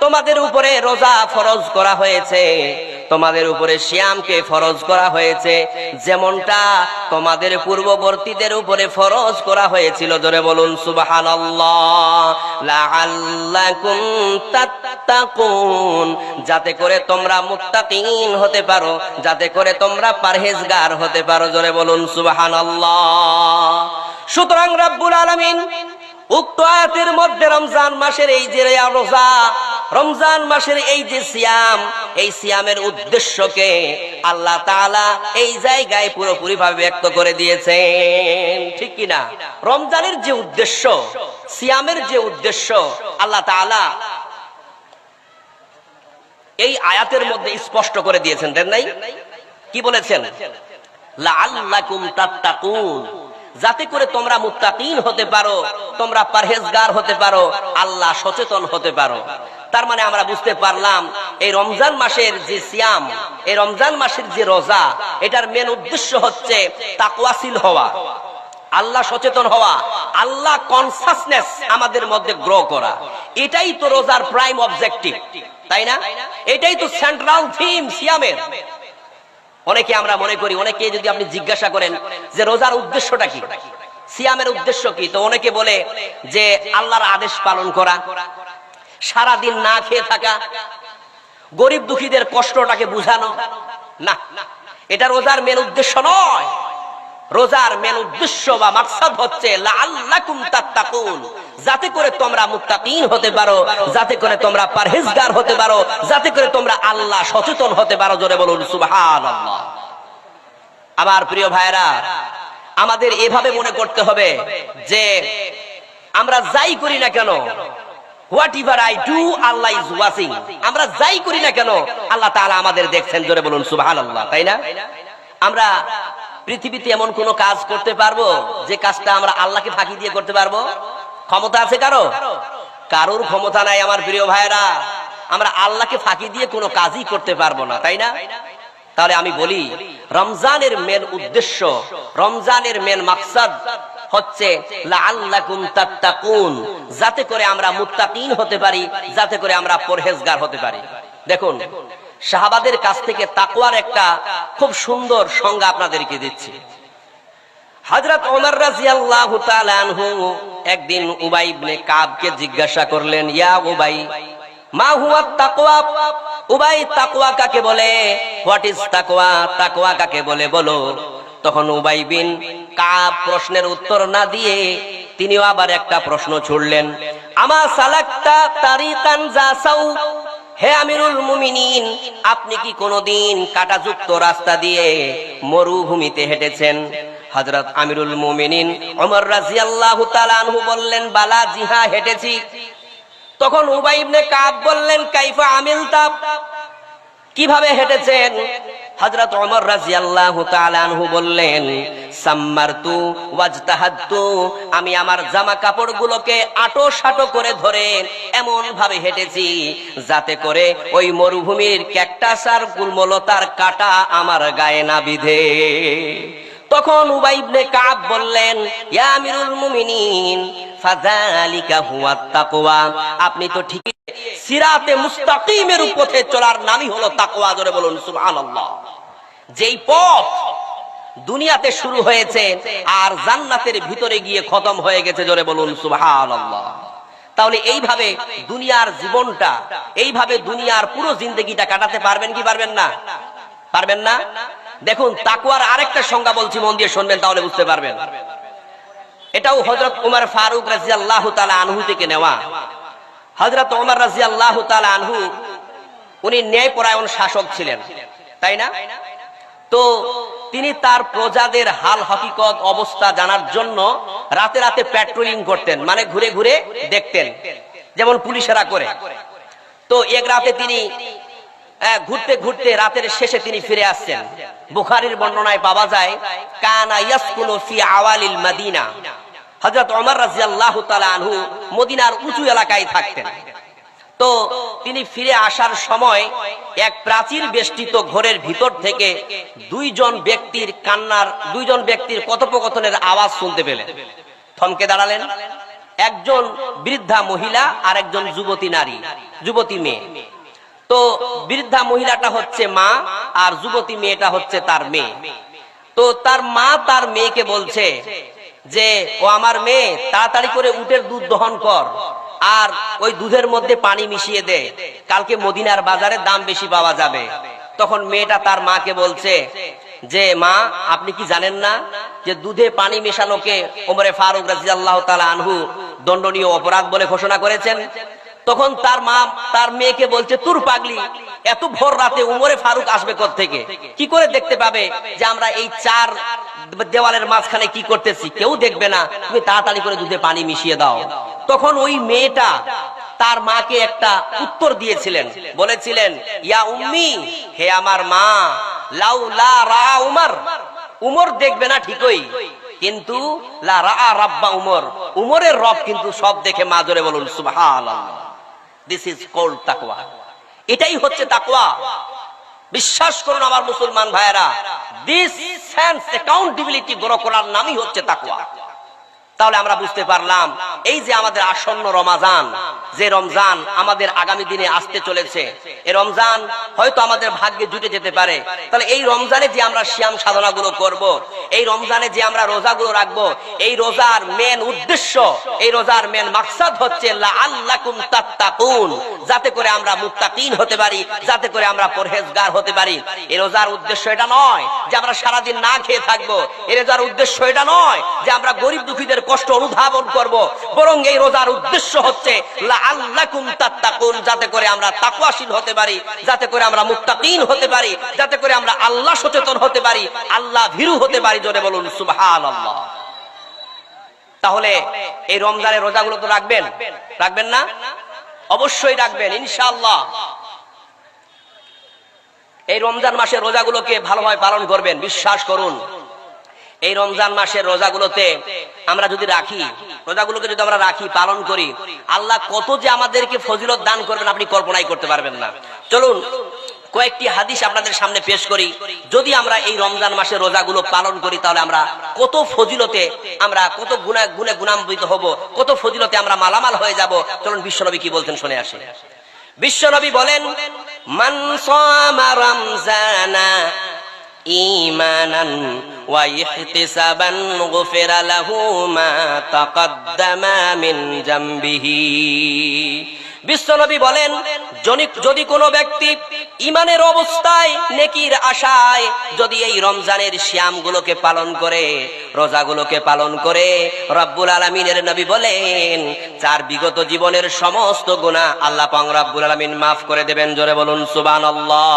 তোমাদের উপরে রোজা ফরজ করা হয়েছে, তোমাদের উপরে সিয়ামকে ফরজ করা হয়েছে, যেমনটা তোমাদের পূর্ববর্তীদের উপরে ফরজ করা হয়েছিল। জোরে বলুন সুবহানাল্লাহ। লাআল্লাকুম তাত্তাকুন, যাতে করে তোমরা মুত্তাকিন হতে পারো, যাতে করে তোমরা পরহেজগার হতে পারো। জোরে বলুন সুবহানাল্লাহ। সুতরাং রব্বুল আলামিন উক্ত আয়াতের মধ্যে রমজান মাসের এই যে রোজা, রমজান মাসের এই যে সিয়াম, এই সিয়ামের উদ্দেশ্যকে আল্লাহ তাআলা এই জায়গায় পুরোপুরি ভাবে ব্যক্ত করে দিয়েছেন, ঠিক কি না? রমজানের যে উদ্দেশ্য, সিয়ামের যে উদ্দেশ্য আল্লাহ তাআলা এই আয়াতের মধ্যে স্পষ্ট করে দিয়েছেন, দেন নাই? কি বলেছেন? লাআল্লাকুম তাত্তাকুন, যাতে করে তোমরা মুত্তাকিন হতে পারো, তোমরা পরহেজগার হতে পারো, আল্লাহ সচেতন হতে পারো। তার মানে আমরা বুঝতে পারলাম এই রমজান মাসের যে সিয়াম, এই রমজান মাসের যে রোজা, এটার মেন উদ্দেশ্য হচ্ছে তাকওয়াশীল হওয়া, আল্লাহ সচেতন হওয়া, আল্লাহ কনসাসনেস আমাদের মধ্যে গ্রো করা। এটাই তো রোজার প্রাইম অবজেক্টিভ, তাই না? এটাই তো সেন্ট্রাল থিম সিয়ামের। অনেকে আমরা মনে করি, অনেকে যদি আপনি জিজ্ঞাসা করেন যে রোজার উদ্দেশ্যটা কি, সিয়ামের উদ্দেশ্য কি, তো অনেকে বলে যে আল্লাহর আদেশ পালন করা, সারা দিন না খেয়ে থাকা, গরিব দুঃখীদের কষ্টটাকে বুঝানো। না, এটা রোজার মেন উদ্দেশ্য নয়। রোজার মেন উদ্দেশ্য বা মাকসাদ হচ্ছে লাআল্লাকুম তাত্তাকুন, যাতে করে তোমরা মুত্তাকিন হতে পারো, যাতে করে তোমরা পরহেজগার হতে পারো, যাতে করে তোমরা আল্লাহ সচেতন হতে পারো। জোরে বলুন সুবহানাল্লাহ। আমার প্রিয় ভাইরা, আমাদের এভাবে মনে করতে হবে যে আমরা যাই করি না কেন, whatever I do Allah is watching, আমরা যাই করি না কেন আল্লাহ তাআলা আমাদের দেখছেন। জোরে বলুন সুবহানাল্লাহ, তাই না? আমরা পৃথিবীতে এমন কোন কাজ করতে পারবো যে কাজটা আমরা আল্লাহকে ফাঁকি দিয়ে করতে পারবো? ক্ষমতা আছে কারো? কারোর ক্ষমতা নাই। আমার প্রিয় ভাইরা, আমরা আল্লাহকে ফাঁকি দিয়ে কোনো কাজই করতে পারবো না, তাই না? তাহলে আমি বলি, রমজানের মেন উদ্দেশ্য, রমজানের মেন মাকসাদ হচ্ছে লাআল্লাকুম তাত্তাকুন, যাতে করে আমরা মুত্তাকিন হতে পারি, যাতে করে আমরা পরহেজগার হতে পারি। দেখুন, সাহাবাদের কাছ থেকে তাকওয়ার একটা খুব সুন্দর সংজ্ঞা আপনাদেরকে দিচ্ছি। হযরত ওমর রাদিয়াল্লাহু তাআলা আনহু একদিন উবাই ইবনে কাবকে জিজ্ঞাসা করলেন, ইয়া উবাই, মা হুয়া তাকওয়া? উবাই, তাকওয়া কাকে বলে? হোয়াট ইজ তাকওয়া? তাকওয়া কাকে বলে বলো। তখন উবাই বিন কাব প্রশ্নের উত্তর না দিয়ে তিনিও আবার একটা প্রশ্ন ছুড়লেন, আমা সালাকতা তারিকান যাসাউ? হে আমিরুল মুমিনিন, আপনি কি কোনদিন কাঁটাযুক্ত রাস্তা দিয়ে মরুভূমিতে হেঁটেছেন? হযরত আমিরুল মুমিনিন ওমর রাদিয়াল্লাহু তাআলা আনহু বললেন, বালা, জি হ্যাঁ, হেঁটেছি। তখন উবাই ইবনে কাব বললেন, কাইফা আমিলতা? কিভাবে হেঁটেছেন? হযরত ওমর রাদিয়াল্লাহু তাআলা আনহু বললেন, সাম্মারতু ওয়াজতাহাদতু, আমি আমার জামা কাপড়গুলোকে আঁটো-সাঁটো করে ধরে এমন ভাবে হেঁটেছি যাতে করে ওই মরুভূমির ক্যাকটাস আর গুল্মলতার কাঁটা আমার গায়ে না বিধে। তখন উবাই ইবনে কাব বললেন, ইয়া আমিরুল মুমিনিন, ফাযালিকা হুয়াত তাকওয়া, আপনি তো ঠিকই, সিরাতে মুস্তাকিমের পথে চলার নামই হলো তাকওয়া। জোরে বলুন সুবহানাল্লাহ। যেই পথ দুনিয়াতে শুরু হয়েছে আর জান্নাতের ভিতরে গিয়ে খতম হয়ে গেছে। জোরে বলুন সুবহানাল্লাহ। তাহলে এইভাবে দুনিয়ার জীবনটা, এইভাবে দুনিয়ার পুরো জিন্দেগিটা কাটাতে পারবেন কি পারবেন না? পারবেন না? দেখুন, তাকওয়ার আরেকটা সংজ্ঞা বলছি, মন দিয়ে শুনবেন, তাহলে বুঝতে পারবেন। এটাও হযরত ওমর ফারুক রাদিয়াল্লাহু তাআলা আনহু থেকে নেওয়া। হযরত ওমর রাদিয়াল্লাহু তাআলা আনহু উনি ন্যায়পরায়ণ শাসক ছিলেন, তাই না? তো তিনি তার প্রজাদের হাল হকিকত অবস্থা জানার জন্য রাতে রাতে প্যাট্রোলিং করতেন, মানে ঘুরে ঘুরে দেখতেন, যেমন পুলিশেরা করে। তো এক রাতে তিনি ঘুরতে ঘুরতে রাতের শেষে তিনি ফিরে আসছেন। বুখারীর বর্ণনায় পাওয়া যায়, কানা ইয়াসকুনু ফি আওয়ালিল মাদিনা, হযরত ওমর রাদিয়াল্লাহু তাআলা আনহু মদিনার উঁচু এলাকায় থাকতেন। তো তিনি ফিরে আসার সময় এক প্রাচীর বেষ্টিত ঘরের ভিতর থেকে দুইজন ব্যক্তির কথোপকথনের আওয়াজ শুনতে পেলেন। থমকে দাঁড়ালেন, একজন বৃদ্ধা মহিলা আর একজন যুবতী নারী, যুবতী মেয়ে। তো বৃদ্ধা মহিলাটা হচ্ছে মা আর যুবতী মেয়েটা হচ্ছে তার মেয়ে। তো তার মা তার মেয়েকে বলছে যে ও আমার মেয়ে, তাড়াতাড়ি করে উটের দুধ দহন কর আর ওই দুধের মধ্যে পানি মিশিয়ে দে, কালকে মদিনার বাজারে দাম বেশি পাওয়া যাবে। তখন মেয়েটা তার মাকে বলছে যে মা, আপনি কি জানেন না যে দুধে পানি মেশানোকে ওমরে ফারুক রাদিয়াল্লাহু তাআলা আনহু দণ্ডনীয় অপরাধ বলে ঘোষণা করেছেন? তখন তার মা তার মেয়েকে বলছে, তুর পাগলি, এত ভোর রাতে উমরে ফারুক আসবে কোত্থেকে? কি করে দেখতে পাবে যে আমরা এই চার দেওয়ালের মাঝখানে কি করতেছি? কেউ দেখবে না, তুমি তাড়াতাড়ি করে দুধে পানি মিশিয়ে দাও। তখন ওই মেয়েটা তার মাকে একটা উত্তর দিয়েছিলেন, বলেছিলেন, ইয়া উম্মি, হে আমার মা, লাউলা রা উমর, উমর দেখবে না ঠিকই, কিন্তু লা রা রাব্বা উমর, উমরের রব কিন্তু সব দেখে। মা জোরে বলুন সুবহানাল্লাহ। দিস ইজ কল্ড তাকওয়া। এটাই হচ্ছে তাকওয়া। বিশ্বাস করুন আমার মুসলমান ভাইয়েরা, দিস সেন্স অ্যাকাউন্টেবিলিটি গ্রো করার নামই হচ্ছে তাকওয়া। তাহলে আমরা বুঝতে পারলাম এই যে আমাদের আসন্ন রমজান, যে রমজান আমাদের আগামী দিনে আসতে চলেছে, এই রমজান হয়তো আমাদের ভাগ্যে জুটে যেতে পারে। তাহলে এই রমজানে যে আমরা সিয়াম সাধনাগুলো করব, এই রমজানে যে আমরা রোজাগুলো রাখবো, এই রোজার মেন উদ্দেশ্য, এই রোজার মেন মাকসাদ হচ্ছে লাআল্লাকুম তাত্তাকুন, যাতে করে আমরা মুত্তাকিন হতে পারি, যাতে করে আমরা পরহেজগার হতে পারি। এই রোজার উদ্দেশ্য এটা নয় যে আমরা সারাদিন না খেয়ে থাকবো, এই রোজার উদ্দেশ্য এটা নয় যে আমরা গরিব দুঃখীদের কষ্ট অনুধাবন করব, বরং এই রোজার উদ্দেশ্য হচ্ছে লাআল্লাকুম তাত্তাকুন, যাতে করে আমরা তাকওয়াশীল হতে পারি, যাতে করে আমরা মুত্তাকিন হতে পারি, যাতে করে আমরা আল্লাহ সচেতন হতে পারি, আল্লাহ ভীরু হতে পারি। জোরে বলুন সুবহানাল্লাহ। তাহলে এই রমজানের রোজাগুলো তো রাখবেন, রাখবেন না? অবশ্যই রাখবেন ইনশাআল্লাহ। এই রমজান মাসের রোজাগুলোকে ভালোভাবে পালন করবেন। বিশ্বাস করুন, এই রমজান মাসের রোজাগুলোতে আমরা যদি রাখি, রোজাগুলোকে যদি আমরা রাখি, পালন করি, আল্লাহ কত যে আমাদেরকে ফজিলত দান করবেন আপনি কল্পনাই করতে পারবেন না। চলুন কয়েকটি হাদিস আপনাদের সামনে পেশ করি। যদি আমরা এই রমজান মাসের রোজাগুলো পালন করি, তাহলে আমরা কত ফজিলতে, আমরা কত গুণে গুণান্বিত হব, কত ফজিলতে আমরা মালামাল হয়ে যাব। চলুন বিশ্বনবী কি বলছেন শুনে আসি। বিশ্বনবী বলেন, মান সামা রমজানা ঈমানান ওয়া ইহতিসাবান গুফিরা লাহু মা তাকাদ্দামা মিন জামবিহি। বিশ্বনবী বলেন, যদি কোনো ব্যক্তি ঈমানের অবস্থায় নেকির আশায় যদি এই রমজানের সিয়ামগুলোকে পালন করে, রোজাগুলোকে পালন করে, রব্বুল আলামিনের নবী বলেন তার বিগত জীবনের সমস্ত গুনাহ আল্লাহ পাক রব্বুল আলামিন মাফ করে দেবেন। জোরে বলুন সুবহানাল্লাহ।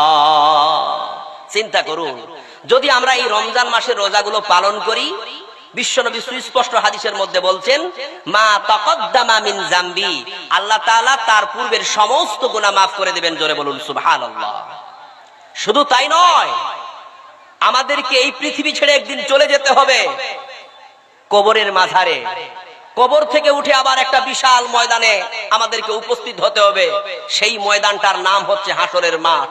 চিন্তা করুন, যদি আমরা এই রমজান মাসের রোজাগুলো পালন করি, বিশ্বনবী সুস্পষ্ট হাদিসের মধ্যে বলছেন, মা তাকাদ্দামা মিন জামবি, আল্লাহ তাআলা তার পূর্বের সমস্ত গুনাহ মাফ করে দেবেন। জোরে বলুন সুবহানাল্লাহ। শুধু তাই নয়, আমাদেরকে এই পৃথিবী ছেড়ে একদিন চলে যেতে হবে কবরের মাঝারে। কবর থেকে উঠে আবার একটা বিশাল ময়দানে আমাদেরকে উপস্থিত হতে হবে। সেই ময়দানটার নাম হচ্ছে হাসরের মাঠ,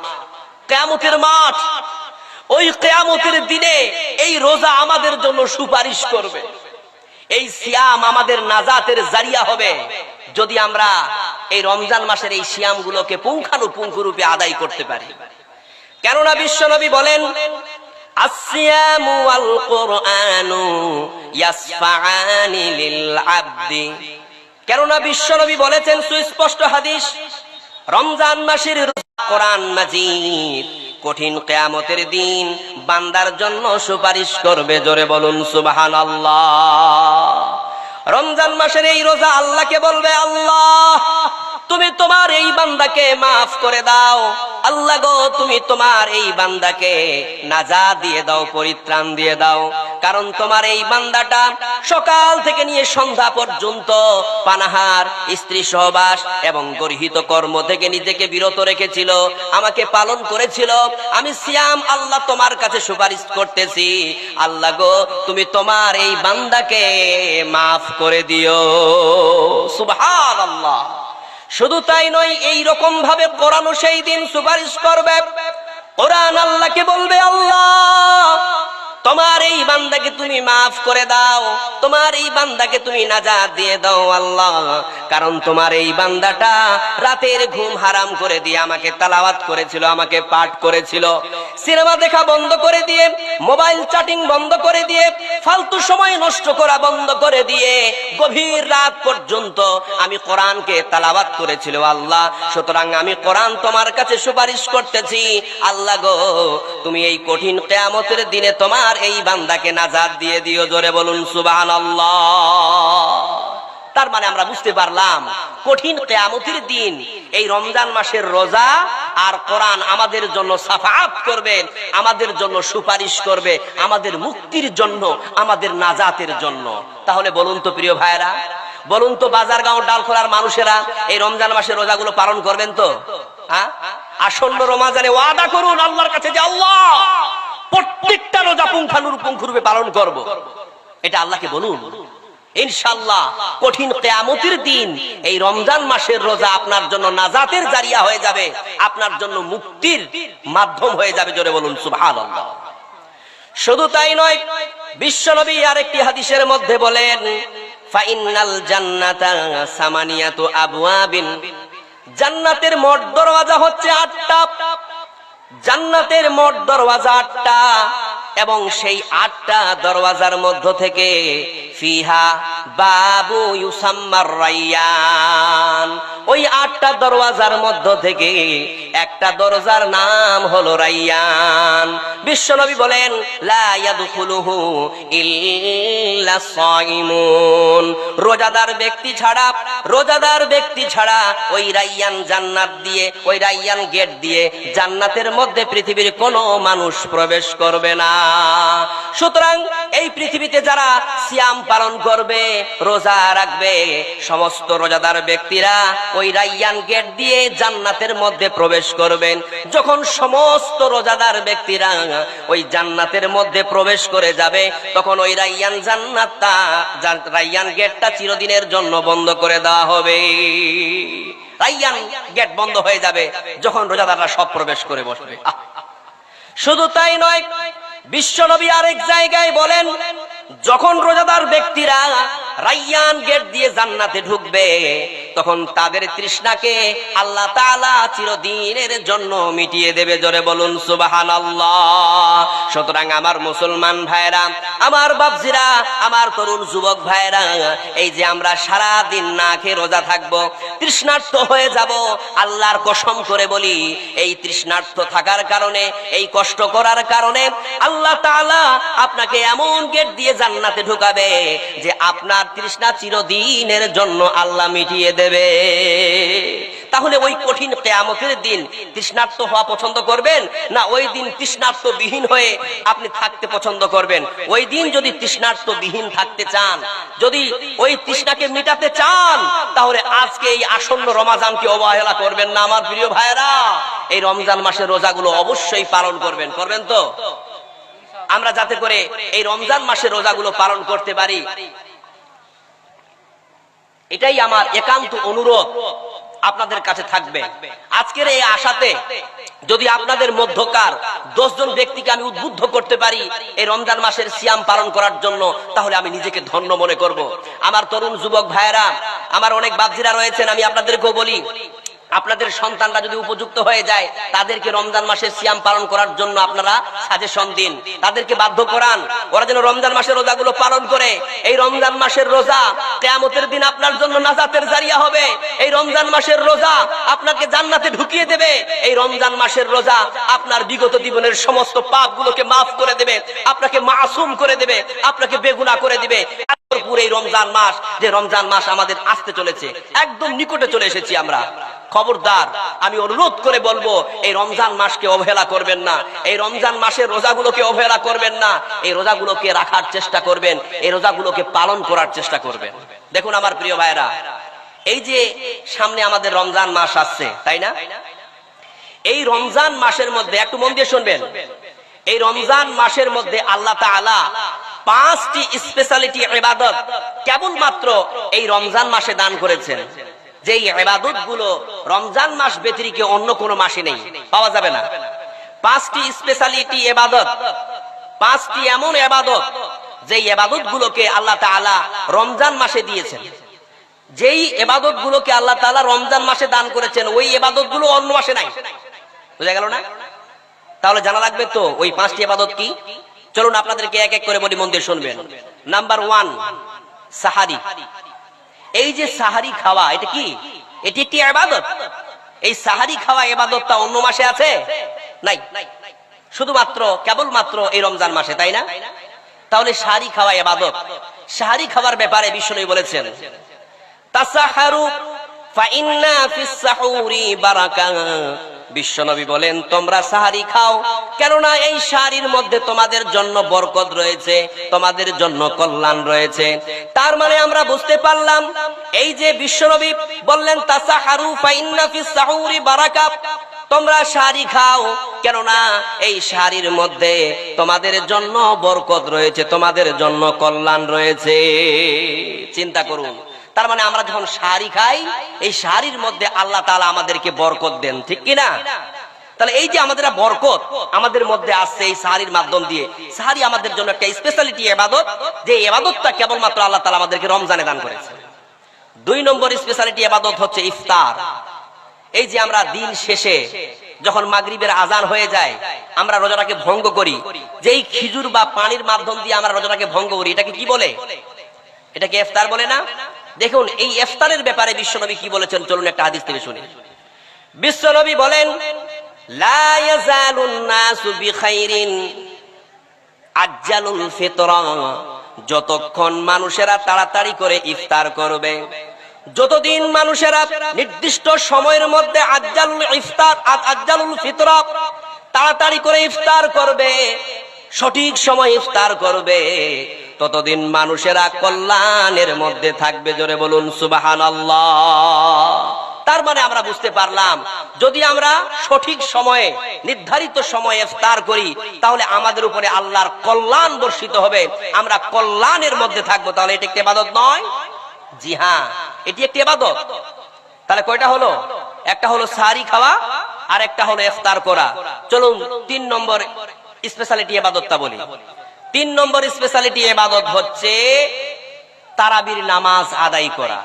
কিয়ামতের মাঠ। ওই কিয়ামতের দিনে এই রোজা আমাদের জন্য সুপারিশ করবে, এই সিয়াম আমাদের নাজাতের জারিয়া হবে, যদি আমরা এই রমজান মাসের এই সিয়ামগুলোকে পুঙ্খানুপুঙ্খ রূপে আদায় করতে পারি। কেননা বিশ্বনবী বলেন, আসসিয়ামু ওয়াল কুরআনু ইয়াসফাআনি লিল আবদি। কেননা বিশ্বনবী বলেছেন সুস্পষ্ট হাদিস, রমজান মাসের কোরআন মাজিদ কঠিন কিয়ামতের দিন বান্দার জন্য সুপারিশ করবে। জোরে বলুন সুবহানাল্লাহ। রমজান মাসের এই রোজা আল্লাহকে বলবে, আল্লাহ তুমি তোমার এই বান্দাকে মাফ করে দাও, আল্লাহ গো তুমি তোমার এই বান্দাকে নাজাত দিয়ে দাও, পরিত্রাণ দিয়ে দাও। কারণ তোমার এই বান্দাটা সকাল থেকে নিয়ে সন্ধ্যা পর্যন্ত পানাহার, স্ত্রী সহবাস এবং গর্হিত কর্ম থেকে নিজেকে বিরত রেখেছিল, আমাকে পালন করেছিল। আমি সিয়াম আল্লাহ তোমার কাছে সুপারিশ করতেছি, আল্লাহ গো তুমি তোমার এই বান্দাকে মাফ করে দিও। সুবহানাল্লাহ। শুধু তাই নয়, এই রকম ভাবে কোরআনও সেই দিন সুপারিশ করবে। কোরআন আল্লাহকে বলবে, আল্লাহ তোমার এই বান্দাকে তুমি মাফ করে দাও, তোমার এই বান্দাকে তুমি নাজাত দিয়ে দাও আল্লাহ। কারণ তোমার এই বান্দাটা রাতের ঘুম হারাম করে দিয়ে আমাকে তেলাওয়াত করেছিল, আমাকে পাঠ করেছিল, সিনেমা দেখা বন্ধ করে দিয়ে, মোবাইল চ্যাটিং বন্ধ করে দিয়ে, ফালতু সময় নষ্ট করা বন্ধ করে দিয়ে গভীর রাত পর্যন্ত আমি কোরআনকে তেলাওয়াত করেছিল আল্লাহ। সুতরাং আমি কোরআন তোমার কাছে সুপারিশ করতেছি আল্লাহ গো, তুমি এই কঠিন কিয়ামতের দিনে তোমার এই বান্দাকে নাজাত দিয়ে দিও। জোরে বলুন সুবহানাল্লাহ। তার মানে আমরা বুঝতে পারলাম কঠিন কিয়ামতের দিন এই রমজান মাসের রোজা আর কোরআন আমাদের জন্য শাফাআত করবে, আমাদের জন্য সুপারিশ করবে, আমাদের মুক্তির জন্য, আমাদের নাজাতের জন্য। তাহলে বলুন তো প্রিয় ভাইরা, বলুন তো বাজারগাঁও ডালখোলার মানুষেরা এই রমজান মাসের রোজাগুলো পালন করবেন তো? হ্যাঁ, আসন্ন রমজানে ওয়াদা করুন আল্লাহর কাছে যে আল্লাহ প্রত্যেকটা রোজা পুঙ্খানুপুঙ্খরূপে পালন করব। এটা আল্লাহকে বলুন। ইনশাআল্লাহ কঠিন কিয়ামতের দিন এই রমজান মাসের রোজা আপনার জন্য নাজাতের জারিয়া হয়ে যাবে, আপনার জন্য মুক্তির মাধ্যম হয়ে যাবে। জোরে বলুন সুবহানাল্লাহ। শুধু তাই নয়, বিশ্বনবী আরেকটি হাদিসের মধ্যে বলেন ফাইনাল জান্নাতা সামানিয়াতু আবওয়াবিন, জান্নাতের মোট দরওয়াজা হচ্ছে 8টা, জান্নাতের মোট দরওয়াজা 8টা, এবং সেই 8টা দরওয়াজার মধ্য থেকে ফিহা বাবু ইউসাম্মার রায়্যান, ওই 8টা দরওয়াজার মধ্য থেকে একটা দরজার নাম হলো রায়্যান। বিশ্বনবী বলেন লা ইয়াদখুলুহু ইল্লা সাইমুন, রোজাদার ব্যক্তি ছাড়া, রোজাদার ব্যক্তি ছাড়া ওই রায়্যান জান্নাত দিয়ে, ওই রায়্যান গেট দিয়ে জান্নাতের মধ্যে পৃথিবীর কোনো মানুষ প্রবেশ করবে না। সুতরাং এই পৃথিবীতে যারা সিয়াম পালন করবে, রোজা রাখবে, সমস্ত রোজাদার ব্যক্তিরা ওই রায়্যান গেট দিয়ে জান্নাতের মধ্যে প্রবেশ করবেন। যখন সমস্ত রোজাদার ব্যক্তিরা ওই জান্নাতের মধ্যে প্রবেশ করে যাবে, তখন ওই রায়্যান জান্নাতটা, রায়্যান গেটটা চিরদিনের জন্য বন্ধ করে দেওয়া হবে। রায়্যান গেট বন্ধ হয়ে যাবে যখন রোজাদাররা সব প্রবেশ করে বসবে। শুধু তাই নয়, বিশ্বনবী আরেক জায়গায় বলেন যখন রোজাদার ব্যক্তিরা রায়্যান গেট দিয়ে জান্নাতে ঢুকবে, তখন তাদের তৃষ্ণাকে আল্লাহ তাআলা চিরদিনের জন্য মিটিয়ে দেবে। জোরে বলুন সুবহানাল্লাহ। সুতরাং আমার মুসলমান ভাইরা, আমার বাপজিরা, আমার তরুণ যুবক ভাইরা, এই যে আমরা সারা দিন না খেয়ে রোজা থাকবো, তৃষ্ণার্ত হয়ে যাব, আল্লাহর কসম করে বলি এই তৃষ্ণার্ত থাকার কারণে, এই কষ্ট করার কারণে আল্লাহ তাআলা আপনাকে এমন গেট দিয়ে জান্নাতে ঢুকাবে যে আপনার তৃষ্ণা চিরদিনের জন্য আল্লাহ মিটিয়ে দেবে। তাহলে ওই কঠিন কিয়ামতের দিন তৃষ্ণার্ত হওয়া পছন্দ করবেন না ওই দিন তৃষ্ণার্ত বিহীন হয়ে আপনি থাকতে পছন্দ করবেন? ওই দিন যদি তৃষ্ণার্ত বিহীন থাকতে চান, যদি ওই তৃষ্ণাকে মেটাতে চান, তাহলে আজকে এই আসন্ন রমজানকে অবহেলা করবেন না আমার প্রিয় ভাইরা। এই রমজান মাসের রোজাগুলো অবশ্যই পালন করবেন। করবেন তো? আমরা যাতে করে এই রমজান মাসের রোজাগুলো পালন করতে পারি, এটাই আমার একান্ত অনুরোধ আপনাদের কাছে থাকবে। আজকের এই আশাতে যদি আপনাদের মধ্যকার 10 জন ব্যক্তিকে আমি উদ্বুদ্ধ করতে পারি এই রমজান মাসের সিয়াম পালন করার জন্য, তাহলে আমি নিজেকে ধন্য মনে করব। আমার তরুণ যুবক ভাইয়েরা, আমার অনেক বাপজিরা রয়েছেন, আমি আপনাদেরকেও বলি, আপনাদের সন্তানরা যদি উপযুক্ত হয়ে যায়, তাদেরকে রমজান মাসের সিয়াম পালন করার জন্য আপনারা সাজেশন দিন, তাদেরকে বাধ্য করান, ওরা যেন রমজান মাসের রোজাগুলো পালন করে। এই রমজান মাসের রোজা কিয়ামতের দিন আপনার জন্য নাজাতের জারিয়া হবে। এই রমজান মাসের রোজা আপনাকে জান্নাতে ঢুকিয়ে দেবে। এই রমজান মাসের রোজা আপনার বিগত জীবনের সমস্ত পাপগুলোকে মাফ করে দেবে, আপনাকে মাসুম করে দেবে, আপনাকে বেগুনাহ করে দিবে। পুরো এই রমজান মাস, যে রমজান মাস আমাদের আসতে চলেছে, একদম নিকটে চলে এসেছি আমরা। খবরদার, আমি অনুরোধ করে বলবো এই রমজান মাসকে অবহেলা করবেন না, এই রমজান মাসের রোজাগুলোকে অবহেলা করবেন না, এই রোজাগুলোকে রাখার চেষ্টা করবেন, এই রোজাগুলোকে পালন করার চেষ্টা করবেন। দেখুন আমার প্রিয় ভাইরা, এই যে সামনে আমাদের রমজান মাস আসছে, তাই না? এই রমজান মাসের মধ্যে একটু মন দিয়ে শুনবেন, এই রমজান মাসের মধ্যে আল্লাহ তাআলা 5টি স্পেশালিটি ইবাদত কেবলমাত্র এই রমজান মাসে দান করেছেন, যে ইবাদত গুলো রমজান মাস ব্যতিরেকে অন্য কোনো মাসে নেই, পাওয়া যাবে না। 5টি স্পেশালিটি ইবাদত পাঁচটি এমন ইবাদত যে ইবাদত গুলোকে আল্লাহ তাআলা রমজান মাসে দিয়েছেন, যেই ইবাদত গুলোকে আল্লাহ তাআলা রমজান মাসে দান করেছেন, ওই ইবাদত গুলো অন্য মাসে নাই। বুঝা গেল না? তাহলে জানা লাগবে তো ওই পাঁচটি ইবাদত কি। চলুন আপনাদেরকে এক এক করে বলি, মন দিয়ে শুনবেন। নাম্বার 1, সাহারি। এই যে সাহারি খাওয়া, এটা কি? এটি একটি ইবাদত। এই সাহারি খাওয়া ইবাদতটা অন্য মাসে আছে? নাই, শুধুমাত্র কেবলমাত্র এই রমজান মাসে, তাই না? তাহলে সাহারি খাওয়া ইবাদত। সাহারি খাওয়ার ব্যাপারে বিশ্বনবী বলেছেন, তাসাহারু ফাইন্না ফিস সাহুরি বারাকা। বিশ্বনবী বলেন, তোমরা সাহারি খাও, কেননা এই সাহারির মধ্যে তোমাদের জন্য বরকত রয়েছে, তোমাদের জন্য কল্যাণ রয়েছে। তার মানে আমরা বুঝতে পারলাম, এই যে বিশ্বনবী বললেন তাসাহারু ফাইন্না ফিস সাহুরি বারাকা, তোমরা সাহারি খাও, কেননা এই সাহারির মধ্যে তোমাদের জন্য বরকত রয়েছে, তোমাদের জন্য কল্যাণ রয়েছে। চিন্তা করুন, তার মানে আমরা যখন সাহারি খাই, এই সাহারির মধ্যে আল্লাহ তাআলা আমাদেরকে বরকত দেন, ঠিক কি না? তাহলে এই যে আমাদের বরকত আমাদের মধ্যে আসছে এই সাহারির মাধ্যম দিয়ে, সাহারি আমাদের জন্য একটা স্পেশালিটি ইবাদত, যে ইবাদতটা কেবলমাত্র আল্লাহ তাআলা আমাদেরকে রমজানে দান করেছেন। 2 নম্বর স্পেশালিটি ইবাদত হচ্ছে ইফতার। এই যে আমরা দিন শেষে যখন মাগরিবের আজান হয়ে যায়, আমরা রোজাটাকে ভঙ্গ করি, যেই খিজুর বা পানির মাধ্যম দিয়ে আমরা রোজাটাকে ভঙ্গ করি, এটাকে কি বলে? এটাকে ইফতার বলে না? দেখুন এই ইফতারের ব্যাপারে বিশ্বনবী কি বলেছেন, চলুন একটা হাদিস থেকে শুনি। বিশ্বনবী বলেন, লা ইয়াজালুন নাসু বিখাইরিন আজ্জালুল ফিতরা। যতক্ষণ মানুষেরা তাড়াতাড়ি করে ইফতার করবে, যতদিন মানুষেরা নির্দিষ্ট সময়ের মধ্যে আজ্জালুল ফিতরা, তাড়াতাড়ি করে ইফতার করবে, সঠিক সময় ইফতার করবে, ততদিন মানুষেরা কল্যাণের মধ্যে থাকবে। জোরে বলুন সুবহানাল্লাহ। তার মানে আমরা বুঝতে পারলাম, যদি আমরা সঠিক সময়ে নির্ধারিত সময়ে ইফতার করি, তাহলে আমাদের উপরে আল্লাহর কল্যাণ বর্ষিত হবে, আমরা কল্যাণের মধ্যে থাকবো। তাহলে এটা একটি ইবাদত নয়? জি হ্যাঁ, এটি একটি ইবাদত। তাহলে কয়টা হলো? একটা হলো সাহারি খাওয়া, আর একটা হলো ইফতার করা। চলুন 3 নম্বর স্পেশালিটি ইবাদতটা বলি। 3 নম্বর স্পেশালিটি ইবাদত হচ্ছে তারাবির নামাজ আদায় করা।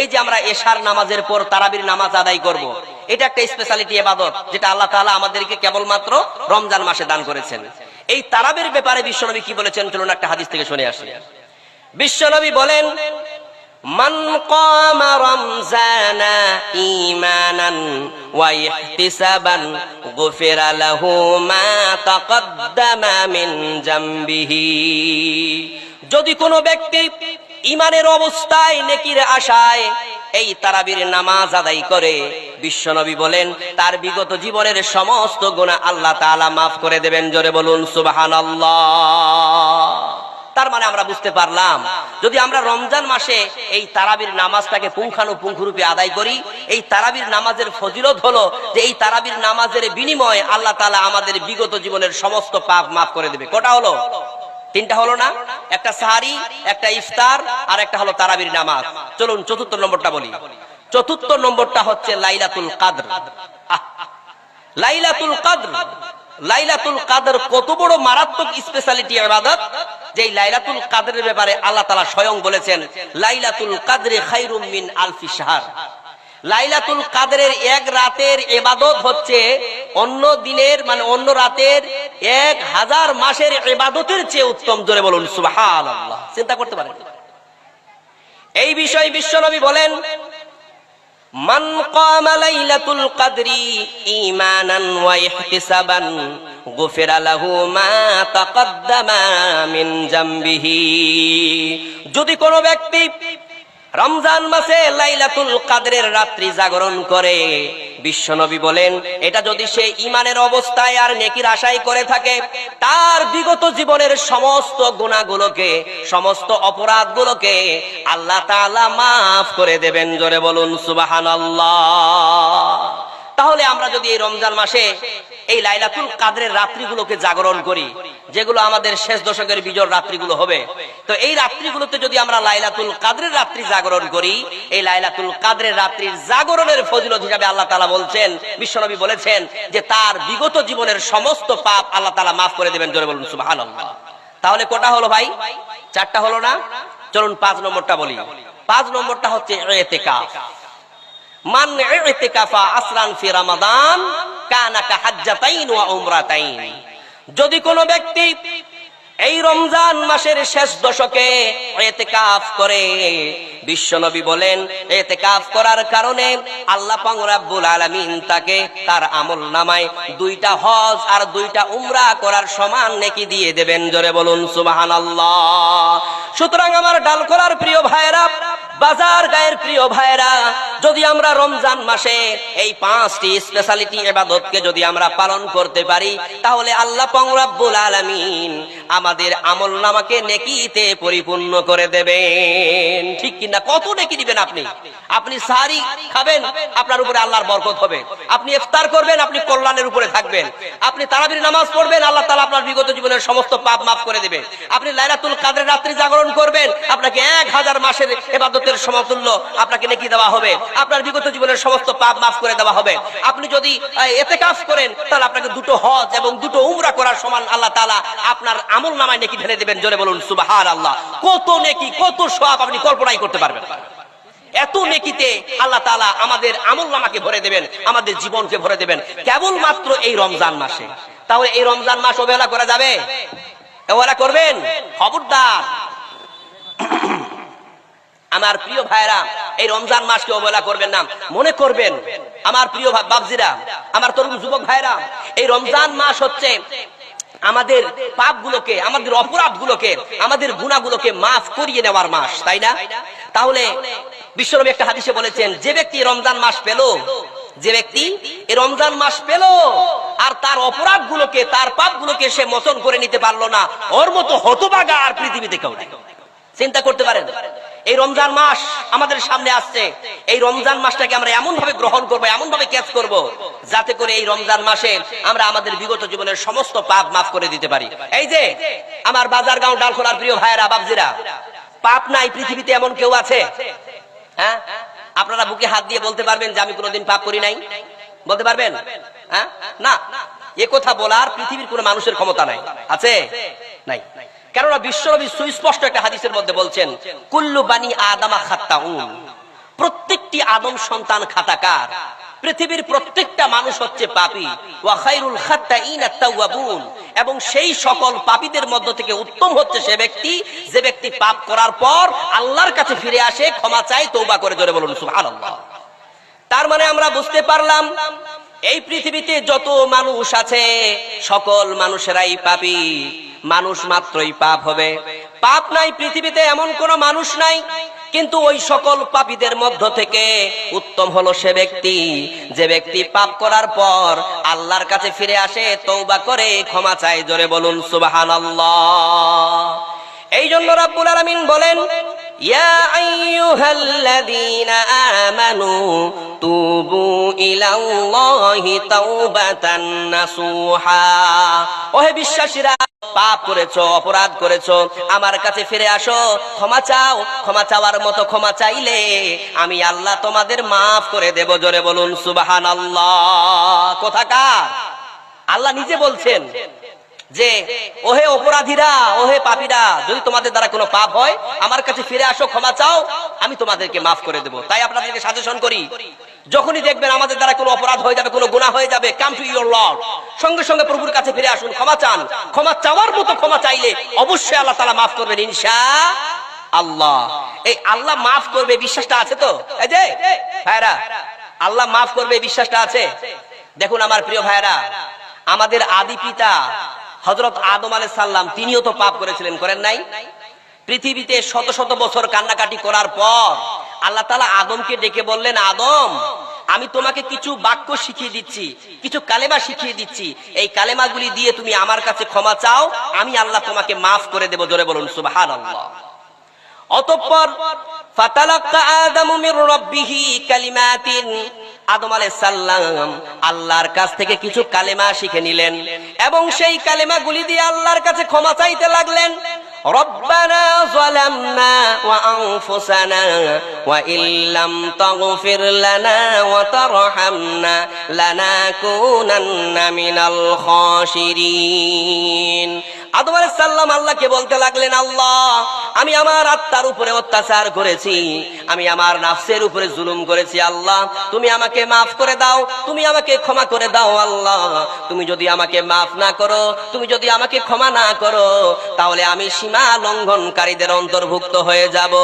এই যে আমরা এশার নামাজের পর তারাবির নামাজ আদায় করব, এটা একটা স্পেশালিটি ইবাদত, যেটা আল্লাহ তাআলা আমাদেরকে কেবলমাত্র রমজান মাসে দান করেছেন। এই তারাবির ব্যাপারে বিশ্বনবী কি বলেছেন, চলুন একটা হাদিস থেকে শুনে আসি। বিশ্বনবী বলেন, মান কামা রমজানা ঈমানান ওয়া ইহতিসাবান গুফিরা লাহু মা তাকদ্দামা মিন জামবিহি। যদি কোনো ব্যক্তি ঈমানের অবস্থায় নেকির আশায় এই তারাবির নামাজ আদায় করে, বিশ্বনবী বলেন তার বিগত জীবনের সমস্ত গুনাহ আল্লাহ তাআলা মাফ করে দেবেন। জোরে বলুন সুবহানাল্লাহ। তার মানে আমরা বুঝতে পারলাম, যদি আমরা রমজান মাসে এই তারাবির নামাজটাকে পুঙ্খানুপুঙ্খরূপে আদায় করি, এই তারাবির নামাজের ফজিলত হলো যে এই তারাবির নামাজের বিনিময়ে আল্লাহ তাআলা আমাদের বিগত জীবনের সমস্ত পাপ মাফ করে দেবে। কটা হলো? 3টা হলো না? একটা সাহারি, একটা ইফতার, আর একটা হলো তারাবির নামাজ। চলুন 4 নম্বরটা বলি। 4 নম্বরটা হচ্ছে লাইলাতুল কদর। লাইলাতুল কদর, লাইলাতুল কদর কত বড় মারাত্মক স্পেশালিটি ইবাদত, যে লাইলাতুল কদরের ব্যাপারে আল্লাহ তাআলা স্বয়ং বলেছেন, লাইলাতুল কদরে খায়রুম মিন আলফি শাহর। লাইলাতুল কদরের এক রাতের ইবাদত হচ্ছে অন্য দিনের, মানে অন্য রাতের 1000 মাসের ইবাদতের চেয়ে উত্তম। জোরে বলুন সুবহানাল্লাহ। চিন্তা করতে পারেন। এই বিষয়ে বিশ্বনবী বলেন, মান কামা লাইলাতুল কদরি ঈমানান ওয়া ইহতিসাবান গুফিরা লাহু মা তাকদ্দামা মিন জামবিহি। যদি কোনো ব্যক্তি রমজান মাসে লাইলাতুল কদরের রাত্রি জাগরণ করে, বিশ্বনবী বলেন এটা যদি সে ঈমানের অবস্থায় আর নেকির আশায় করে থাকে, তার বিগত জীবনের সমস্ত গুনাহগুলোকে, সমস্ত অপরাধগুলোকে আল্লাহ তাআলা মাফ করে দেবেন। জোরে বলুন সুবহানাল্লাহ। তাহলে আমরা যদি এই রমজান মাসে এই লাইলাতুল কাদরের রাত্রিগুলোকে জাগরণ করি, যেগুলো আমাদের শেষ দশকের বিজয় রাত্রিগুলো হবে, তো এই রাত্রিগুলোতে যদি আমরা লাইলাতুল কাদরের রাত্রি জাগরণ করি, এই লাইলাতুল কাদরের রাত্রির জাগরণের ফজিলত হিসাবে আল্লাহ তাআলা বলছেন, বিশ্বনবী বলেছেন যে তার বিগত জীবনের সমস্ত পাপ আল্লাহ তাআলা মাফ করে দেবেন। জোরে বলুন সুবহানাল্লাহ। তাহলে কটা হলো ভাই? 4টা হলো না? চলুন 5 নম্বরটা বলি। 5 নম্বরটা হচ্ছে ইতিকাফ। মান ইতিকাফা আসরান ফি রমাদান কানা কাহাজ্জাতাইন ওয়া উমরাতাইন। যদি কোনো ব্যক্তি এই রমজান মাসের শেষ দশকে ইতিকাফ করে, বিশ্বনবী বলেন ইতিকাফ করার কারণে আল্লাহ পাক রব্বুল আলামিন তাকে তার আমলনামায় 2টা হজ আর 2টা উমরা করার সমান নেকি দিয়ে দেবেন। জোরে বলুন সুবহানাল্লাহ। সুতরাং আমার ডালখোলার প্রিয় ভাইরা, বাজার গায়ের প্রিয় ভাইরা, যদি আমরা রমজান মাসে এই 5টি স্পেশালিটি ইবাদতকে যদি আমরা পালন করতে পারি, তাহলে আল্লাহ পাক রব্বুল আলামিন আমাদের আমলনামাকে নেকিতে পরিপূর্ণ করে দেবেন। ঠিক কিনা? কত নেকি দিবেন আপনি? আপনি সাহারি খাবেন, আপনার উপরে আল্লাহর বরকত হবে। আপনি ইফতার করবেন, আপনি কল্যাণের উপরে থাকবেন। আপনি তারাবির নামাজ পড়বেন, আল্লাহ তাআলা আপনার বিগত জীবনের সমস্ত পাপ মাফ করে দেবে। আপনি লাইলাতুল কাদরের রাত্রি জাগরণ করবেন, আপনাকে 1000 মাসের ইবাদতের সমতুল্য আপনাকে নেকি দেওয়া হবে। আপনার বিগত জীবনের সমস্ত পাপ মাফ করে দেওয়া হবে। আপনি যদি ইতিকাফ করেন, তাহলে আপনাকে 2টো হজ এবং 2টো উমরা করার সমান আল্লাহ তাআলা আপনার আমলনামায় নেকি ঢেলে দেবেন। জোরে বলুন সুবহানাল্লাহ। কত নেকি, কত সওয়াব আপনি কল্পনাই করতে পারবেন না। এত নেকিতে আল্লাহ তাআলা আমাদের আমলনামাকে ভরে দেবেন, আমাদের জীবনকে ভরে দেবেন, কেবলমাত্র এই রমজান মাসে। তাহলে এই রমজান মাস অবহেলা করা যাবে? অবহেলা করবেন? খবরদার। আমার প্রিয় ভাইরা, এই রমজান মাসকে অবহেলা করবেন না। মনে করবেন আমার প্রিয় বাপজিরা, আমার তরুণ যুবক ভাইরা, এই রমজান মাস হচ্ছে আমাদের পাপগুলোকে, আমাদের অপরাধগুলোকে, আমাদের গুনাহগুলোকে মাফ করিয়ে নেওয়ার মাস, তাই না? তাহলে বিশ্বনবী একটা হাদিসে বলেছেন, যে ব্যক্তি রমজান মাস পেল, যে ব্যক্তি এই রমজান মাস পেল আর তার অপরাধগুলোকে, তার পাপগুলোকে সে মোচন করে নিতে পারলো না, ওর মতো হতভাগা আর পৃথিবীতে কেউ নেই। চিন্তা করতে পারেন, এই রমজান মাস আমাদের সামনে আসছে, এই রমজান মাসটাকে আমরা এমন ভাবে গ্রহণ করবো, এমন ভাবে ক্যাচ করব, যাতে করে এই রমজান মাসে আমরা আমাদের বিগত জীবনের সমস্ত পাপ মাফ করে দিতে পারি। এই যে আমার বাজারগাঁও ডালখোলার প্রিয় ভাইয়েরা, বাবজিরা, পাপ নাই পৃথিবীতে এমন কেউ আছে? হ্যাঁ, আপনারা বুকে হাত দিয়ে বলতে পারবেন যে আমি কোনোদিন পাপ করি নাই? বলতে পারবেন? হ্যাঁ, না, এ কথা বলার পৃথিবীর কোনো মানুষের ক্ষমতা নাই। আছে? নাই। কেননা বিশ্বনবী সুস্পষ্ট একটা হাদিসের মধ্যে বলছেন, কুল্লু বানি আদামা খাত্তাউন, প্রত্যেকটি আদম সন্তান খাতাকার। পৃথিবীর প্রত্যেকটা মানুষ হচ্ছে পাপী। ওয়া খায়রুল খাত্তাইনা আত-তাওয়াবুন, এবং সেই সকল পাপীদের মধ্য থেকে উত্তম হচ্ছে সে ব্যক্তি যে ব্যক্তি পাপ করার পর আল্লাহর কাছে ফিরে আসে, ক্ষমা চায়, তওবা করে। জোরে বলুন সুবহানাল্লাহ। তার মানে আমরা বুঝতে পারলাম, এই পৃথিবীতে যত মানুষ আছে সকল মানুষেরাই পাপী। মানুষ মাত্রই পাপ হবে, পাপ নাই পৃথিবীতে এমন কোন মানুষ নাই। কিন্তু ওই সকল পাপীদের মধ্য থেকে উত্তম হলো সে ব্যক্তি যে ব্যক্তি পাপ করার পর আল্লাহর কাছে ফিরে আসে, তওবা করে, ক্ষমা চায়। জোরে বলুন সুবহানাল্লাহ। এই জন্য রাব্বুল আলামিন বলেন, ইয়া আইয়ুহাল্লাযীনা আমানু তুবু ইলাল্লাহি তাওবাতান নাসুহা। ওহে বিশ্বাসীরা, পাপ করেছো, অপরাধ করেছো, আমার কাছে ফিরে আসো, ক্ষমা চাও। ক্ষমা চাওয়ার মতো ক্ষমা চাইলে আমি আল্লাহ তোমাদের মাফ করে দেব। জোরে বলুন সুবহানাল্লাহ। কোথাকার? আল্লাহ নিজে বলছেন যে ওহে অপরাধীরা, ওহে পাপীরা, যদি তোমাদের দ্বারা কোনো পাপ হয় আমার কাছে ফিরে আসো, ক্ষমা চাও, আমি তোমাদেরকে মাফ করে দেব। তাই আপনাদেরকে সাজেশন করি, যখনই দেখবেন আমাদের দ্বারা কোনো অপরাধ হয়ে যাবে, কোনো গুনাহ হয়ে যাবে, কাম টু ইওর লর্ড, সঙ্গে সঙ্গে প্রভুর কাছে ফিরে আসুন, ক্ষমা চান। ক্ষমা চাওয়ার মতো ক্ষমা চাইলে অবশ্যই আল্লাহ তাআলা মাফ করবেন ইনশাআল্লাহ। এই আল্লাহ মাফ করবে বিশ্বাসটা আছে তো? এই যে ভাইরা, আল্লাহ মাফ করবে বিশ্বাসটা আছে? দেখুন আমার প্রিয় ভাইরা, আমাদের আদি পিতা হযরত আদম আলাইহিস সালাম, তিনিও তো পাপ করেছিলেন, করেন নাই? পৃথিবীতে শত শত বছর কান্নাকাটি করার পর আল্লাহ তাআলা আদমকে ডেকে বললেন, আদম, আমি তোমাকে কিছু বাক্য শিখিয়ে দিচ্ছি, কিছু কালেমা শিখিয়ে দিচ্ছি, এই কালেমাগুলি দিয়ে তুমি আমার কাছে ক্ষমা চাও, আমি আল্লাহ তোমাকে মাফ করে দেব। জোরে বলুন সুবহানাল্লাহ। অতঃপর ফাতালাক্কা আদামু মির রাব্বিহি কালিমাতিন, আদম আলাইহিস সালাম আল্লাহর কাছ থেকে কিছু কালেমা শিখে নিলেন এবং সেই কালেমাগুলি দিয়ে আল্লাহর কাছে ক্ষমা চাইতে লাগলেন। রব্বানা যালামনা ওয়া আনফুসানা ওয়া ইল্লাম তাগফির লানা ওয়া তারহামনা লানাকুনান্না মিনাল খাসিরিন। আদম আলাইহিস সালাম আল্লাহকে বলতে লাগলেন, আল্লাহ আমি আমার আত্মার উপরে অত্যাচার করেছি, আমি আমার নাফসের উপরে জুলুম করেছি, আল্লাহ তুমি আমাকে মাফ করে দাও, তুমি আমাকে ক্ষমা করে দাও। আল্লাহ তুমি যদি আমাকে মাফ না করো, তুমি যদি আমাকে ক্ষমা না করো, তাহলে আমি সীমা লঙ্ঘনকারীদের অন্তর্ভুক্ত হয়ে যাব।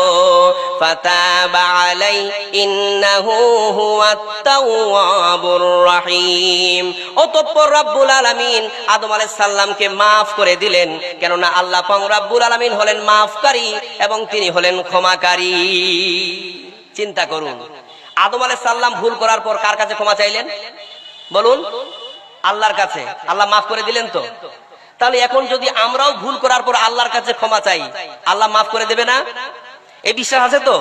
ফাতাবা আলাই ইন্নাহু হুয়াত তাওয়াবুর রহিম। অতঃপর রব্বুল আলামিন আদম আলাইহিস সালামকে মাফ করে দিলেন, কেননা আল্লাহ পাক রব্বুল আলামিন হলেন মাফকারী এবং তিনি হলেন ক্ষমাকারী। চিন্তা করুন, আদম আলাইহিস সালাম ভুল করার পর কার কাছে ক্ষমা চাইলেন বলুন? আল্লাহর কাছে। আল্লাহ মাফ করে দিলেন তো। তাহলে এখন যদি আমরাও ভুল করার পর আল্লাহর কাছে ক্ষমা চাই, আল্লাহ মাফ করে দেবে না? এই বিশ্বাস আছে তো?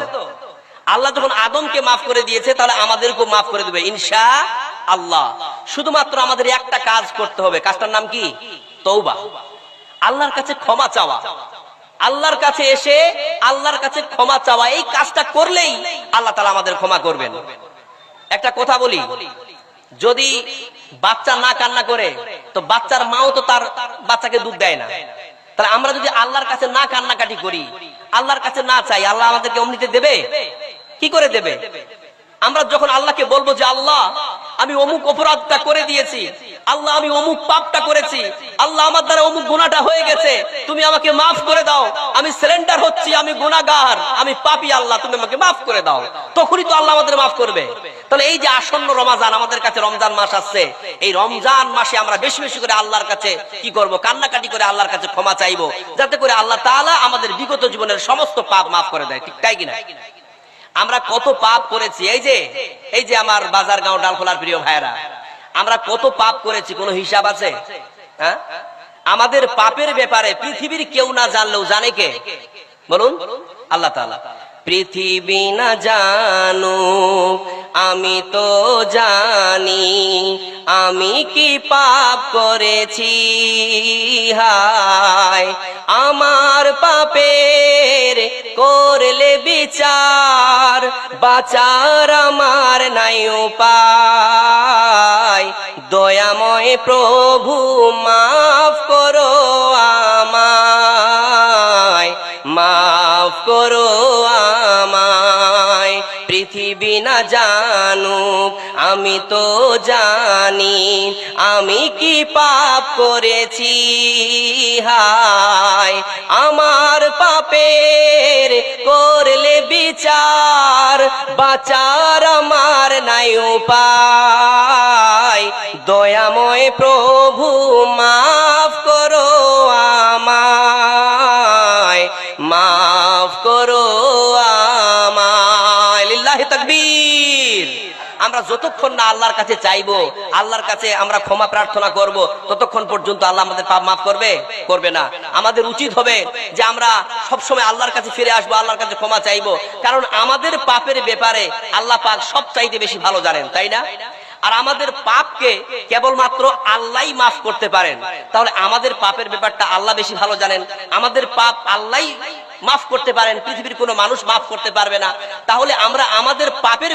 আল্লাহ যখন আদমকে মাফ করে দিয়েছে, তাহলে আমাদেরকেও মাফ করে দেবে ইনশাআল্লাহ। শুধুমাত্র আমাদের একটা কাজ করতে হবে। কাজটার নাম কি? তওবা। আল্লাহর কাছে ক্ষমা চাওয়া, আল্লাহর কাছে এসে আল্লাহর কাছে ক্ষমা চাওয়া, এই কাজটা করলেই আল্লাহ তাআলা আমাদের ক্ষমা করবেন। একটা কথা বলি, যদি বাচ্চা না কান্না করে তো বাচ্চার মাও তো তার বাচ্চাকে দুধ দেয় না। তাহলে আমরা যদি আল্লাহর কাছে না কান্নাকাটি করি, আল্লাহর কাছে না চাই, আল্লাহ আমাদেরকে অমনিতে দেবে? কি করে দেবে? আমরা যখন আল্লাহকে বলবো যে আল্লাহ আমি অমুক অপরাধটা করে দিয়েছি, আল্লাহ আমি অমুক পাপটা করেছি, আল্লাহ আমার দ্বারা অমুক গুনাহটা হয়ে গেছে, তুমি আমাকে মাফ করে দাও, আমি সারেন্ডার হচ্ছি, আমি গুনাহগার, আমি পাপী, আল্লাহ তুমি আমাকে মাফ করে দাও, তখনই তো আল্লাহ আমাদের মাফ করবে। তাহলে এই যে আসন্ন রমজান, আমাদের কাছে রমজান মাস আসছে, এই রমজান মাসে আমরা বেশি বেশি করে আল্লাহর কাছে কি করব? কান্নাকাটি করে আল্লাহর কাছে ক্ষমা চাইবো, যাতে করে আল্লাহ তাআলা আমাদের বিগত জীবনের সমস্ত পাপ মাফ করে দেয়। ঠিক তাই কিনা? আমরা কত পাপ করেছি, এই যে আমার বাজার গাঁও ডালখোলার প্রিয় ভাইরা, আমরা কত পাপ করেছি, কোনো হিসাব আছে? হ্যাঁ, আমাদের পাপের ব্যাপারে পৃথিবীর কেউ না জানলেও জানে কে বলুন? আল্লাহ তাআলা। পৃথিবী না জানুক আমি তো জানি, আমি কি পাপ করেছি, হায় আমার পাপের করলে বিচার, বাঁচার আমার নাই উপায়, দয়াময় প্রভু মাফ করো আমায়, মাফ করো আমায়। পৃথিবী না জানুক আমি তো জানি, আমি কি পাপ করেছি, হায় আমার পাপের করলে বিচার, বাঁচার আমার নাই উপায়, দয়াময় প্রভু মাফ করো আমায়, মাফ করো আমায়। লিল্লাহি তাকবীর। আমরা যতক্ষণ না আল্লাহর কাছে চাইবো, আল্লাহর কাছে আমরা ক্ষমা প্রার্থনা করব, ততক্ষণ পর্যন্ত আল্লাহ আমাদের পাপ মাফ করবে না। আমাদের উচিত হবে যে আমরা সবসময় আল্লাহর কাছে ফিরে আসবো, আল্লাহর কাছে ক্ষমা চাইবো, কারণ আমাদের পাপের ব্যাপারে আল্লাহ পাক সব চাইতে বেশি ভালো জানেন, তাই না? আর আমাদের পাপকে কেবলমাত্র আল্লাহই মাফ করতে পারেন। তাহলে আমাদের পাপের ব্যাপারটা আল্লাহ বেশি ভালো জানেন, আমাদের পাপ আল্লাহই মাফ করতে পারেন, পৃথিবীর কোনো মানুষ মাফ করতে পারবে না। তাহলে আমরা আমাদের পাপের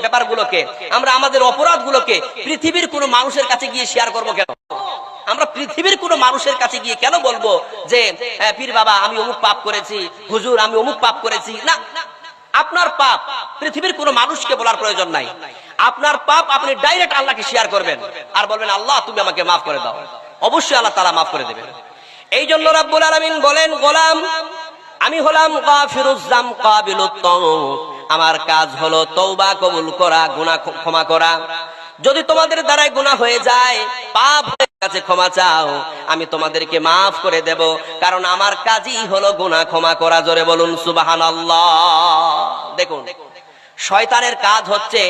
ব্যাপারগুলোকে, আমরা আমাদের অপরাধগুলোকে পৃথিবীর কোনো মানুষের কাছে গিয়ে শেয়ার করবো কেন? আমরা পৃথিবীর কোনো মানুষের কাছে গিয়ে কেন বলবো যে পীর বাবা আমি অমুক পাপ করেছি, হুজুর আমি অমুক পাপ করেছি? না, আপনার পাপ পৃথিবীর কোনো মানুষকে বলার প্রয়োজন নাই। আপনার পাপ আপনি ডাইরেক্ট আল্লাহকে শেয়ার করবেন আর বলবেন আল্লাহ তুমি আমাকে মাফ করে দাও, অবশ্যই আল্লাহ তাআলা মাফ করে দেবেন। এই জন্য রাব্বুল আলামিন বলেন, গোলাম আমি হলাম গাফিরুজ যাম কাবিলুত তাওব, আমার কাজ হলো তওবা কবুল করা, গুনাহ ক্ষমা করা। যদি তোমাদের দ্বারাই গুনাহ হয়ে যায়, পাপ কাছে ক্ষমা চাও, আমি তোমাদেরকে মাফ করে দেব, কারণ আমার কাজই হলো গুনাহ ক্ষমা করা। জোরে বলুন সুবহানাল্লাহ। দেখুন, শয়তানের কাজ হচ্ছে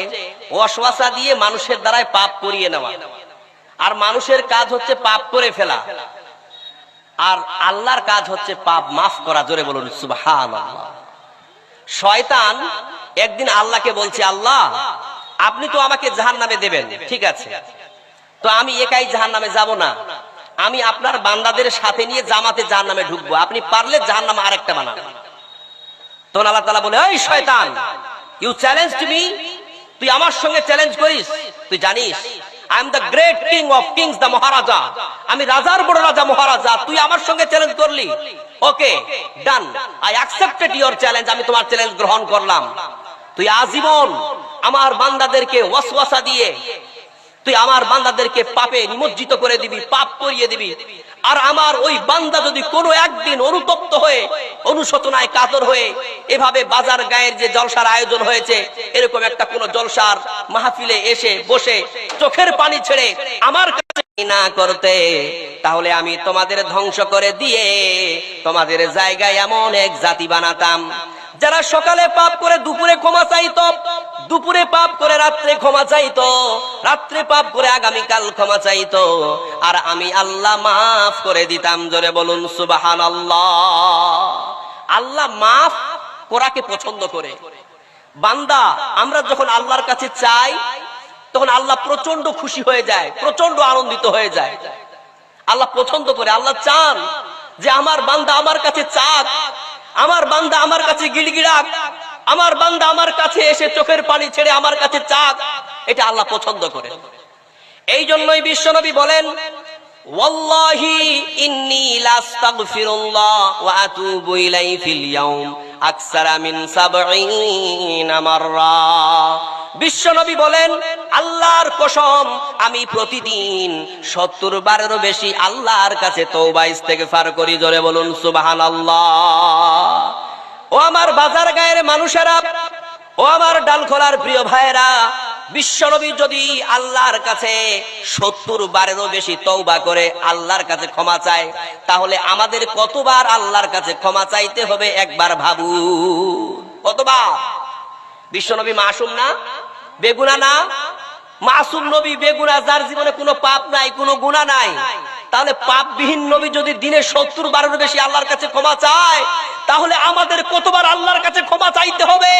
ওয়াসওয়াসা দিয়ে মানুষের দ্বারাই পাপ করিয়ে নেওয়া, আর মানুষের কাজ হচ্ছে পাপ করে ফেলা, আর আল্লাহর কাজ হচ্ছে পাপ মাফ করা। জোরে বলুন সুবহানাল্লাহ। শয়তান একদিন আল্লাহকে বলছে, আল্লাহ আপনি তো আমাকে জাহান্নামে দেবেন, ঠিক আছে, তো আমি একাই জাহান্নামে যাব না, আমি আপনার বান্দাদের সাথে নিয়ে জামাতে জাহান্নামে ঢুকবো, আপনি পারলে জাহান্নামে আরেকটা বানান। তখন আল্লাহ তাআলা বলে, এই শয়তান, ইউ চ্যালেঞ্জড মি, তুই আমার সঙ্গে চ্যালেঞ্জ করিস, তুই জানিস I am the great king of kings, the maharaja, আমি রাজার বড় রাজা মহারাজা, তুই আমার সঙ্গে চ্যালেঞ্জ করলি, ওকে ডান, আই অ্যাকসেপ্টেড ইওর চ্যালেঞ্জ, আমি তোমার চ্যালেঞ্জ গ্রহণ করলাম। তুই আজীবন আমার বান্দাদেরকে ওয়াসওয়াসা দিয়ে তুই আমার বান্দাদেরকে পাপে নিমজ্জিত করে দিবি, পাপ করিয়ে দিবি, আর আমার ওই বান্দা যদি কোনো একদিন অনুতপ্ত হয়ে অনুশোচনায় কাতর হয়ে এভাবে বাজার গায়ের যে জলসার আয়োজন হয়েছে এরকম একটা কোন জলসার মাহফিলে এসে বসে চোখের পানি ছেড়ে আমার কাছে না করতে, তাহলে আমি তোমাদের ধ্বংস করে দিয়ে তোমাদের জায়গায় এমন এক জাতি বানাতাম যারা সকালে পাপ করে দুপুরে ক্ষমা চাইতো, দুপুরে পাপ করে রাত্রে ক্ষমা চাইতো, রাত্রে পাপ করে আগামীকাল ক্ষমা চাইতো, আর আমি আল্লাহ মাফ করে দিতাম। জোরে বলুন সুবহানাল্লাহ। আল্লাহ মাফ করাকে পছন্দ করে। বান্দা আমরা যখন আল্লাহর কাছে চাই তখন আল্লাহ প্রচন্ড খুশি হয়ে যায়, প্রচন্ড আনন্দিত হয়ে যায়। আল্লাহ পছন্দ করে, আল্লাহ চান যে আমার বান্দা আমার কাছে চাক, আমার বান্দা আমার কাছে গিড়গিড়াক, আমার বান্দা আমার কাছে এসে চোখের পানি ছেড়ে আমার কাছে চাক, এটা আল্লাহ পছন্দ করে। এই জন্যই বিশ্বনবী বলেন, ওয়াল্লাহি ইন্নী লাস্তাগফিরুল্লাহ ওয়া আতুবু ইলাইহি ফিল ইয়াউম আকসারা মিন ৭০ মাররা। বিশ্বনবী বলেন, আল্লাহর কসম, আমি প্রতিদিন ৭০ বারেরও বেশি আল্লাহর কাছে তওবা ইস্তেগফার করি। জোরে বলুন সুবহানাল্লাহ। ও আমার বাজার গায়ের মানুষেরা, ও আমার ডালখোলার প্রিয় ভাইয়েরা, বিশ্বনবী যদি আল্লাহর কাছে ৭০ বারেরও বেশি তওবা করে আল্লাহর কাছে ক্ষমা চায়, তাহলে আমাদের কতবার আল্লাহর কাছে ক্ষমা চাইতে হবে একবার ভাবুন। কতবার? বিশ্বনবী মাসুম না, বেগুনা না? মাসুম নবী বেগুনা, যার জীবনে কোনো পাপ নাই, কোনো গুনাহ নাই, তাহলে পাপবিহীন নবী যদি দিনে ৭০ বারেরও বেশি আল্লাহর কাছে ক্ষমা চায়, তাহলে আমাদের কতবার আল্লাহর কাছে ক্ষমা চাইতে হবে?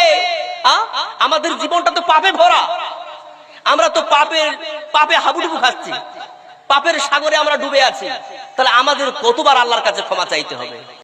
আমাদের জীবনটা তো পাপে ভরা, আমরা তো পাপে হাবুডুবু খাচ্ছি, পাপের সাগরে আমরা ডুবে আছি, তাহলে আমাদের কতবার আল্লাহর কাছে ক্ষমা চাইতে হবে?